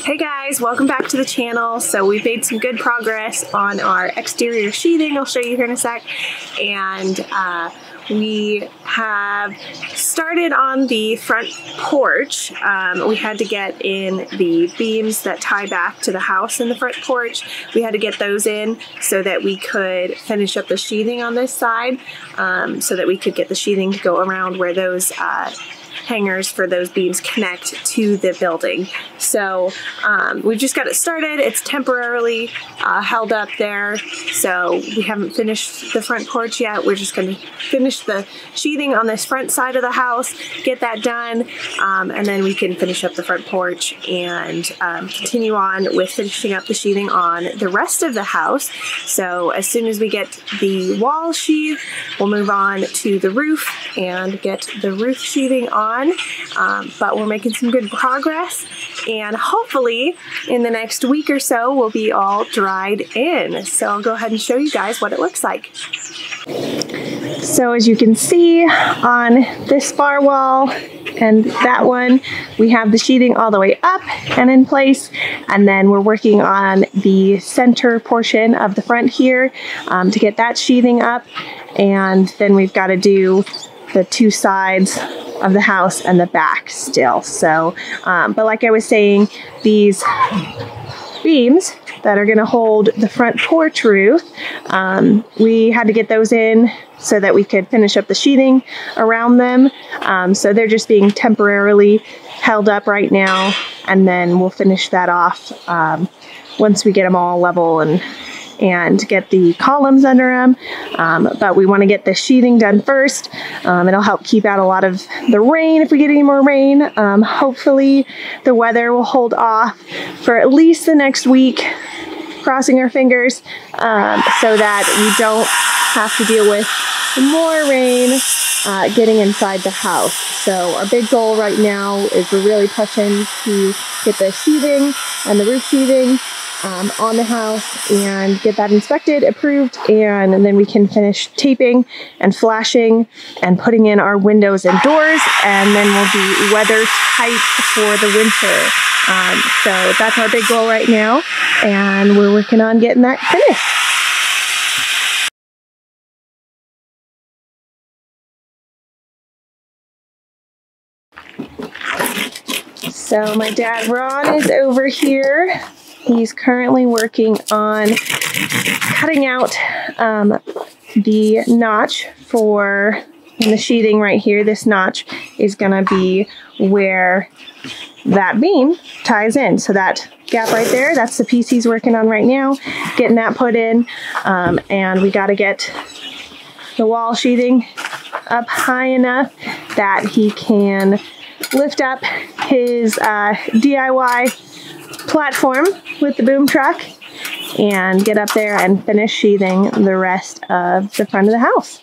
Hey guys, welcome back to the channel. So we've made some good progress on our exterior sheathing. I'll show you here in a sec. And we have started on the front porch. We had to get in the beams that tie back to the house in the front porch. We had to get those in so that we could finish up the sheathing on this side, so that we could get the sheathing to go around where those hangers for those beams connect to the building. So we've just got it started. It's temporarily held up there, so we haven't finished the front porch yet. We're just going to finish the sheathing on this front side of the house, get that done, and then we can finish up the front porch and continue on with finishing up the sheathing on the rest of the house. So as soon as we get the wall sheathed, we'll move on to the roof and get the roof sheathing on. But we're making some good progress, and hopefully in the next week or so we'll be all dried in. So I'll go ahead and show you guys what it looks like. So as you can see on this far wall and that one, we have the sheathing all the way up and in place, and then we're working on the center portion of the front here to get that sheathing up, and then we've got to do the two sides of the house and the back still. So, but like I was saying, these beams that are going to hold the front porch roof, we had to get those in so that we could finish up the sheathing around them. So they're just being temporarily held up right now, and then we'll finish that off once we get them all level and get the columns under them. But we want to get the sheathing done first. It'll help keep out a lot of the rain if we get any more rain. Hopefully the weather will hold off for at least the next week, crossing our fingers, so that we don't have to deal with more rain getting inside the house. So our big goal right now is we're really pushing to get the sheathing and the roof sheathing on the house and get that inspected, approved, and then we can finish taping and flashing and putting in our windows and doors, and then we'll be weather tight for the winter. So that's our big goal right now, and we're working on getting that finished. So my dad Ron is over here. He's currently working on cutting out the notch for in the sheathing right here. This notch is going to be where that beam ties in. So that gap right there, that's the piece he's working on right now, getting that put in. And we got to get the wall sheathing up high enough that he can lift up his DIY platform with the boom truck and get up there and finish sheathing the rest of the front of the house.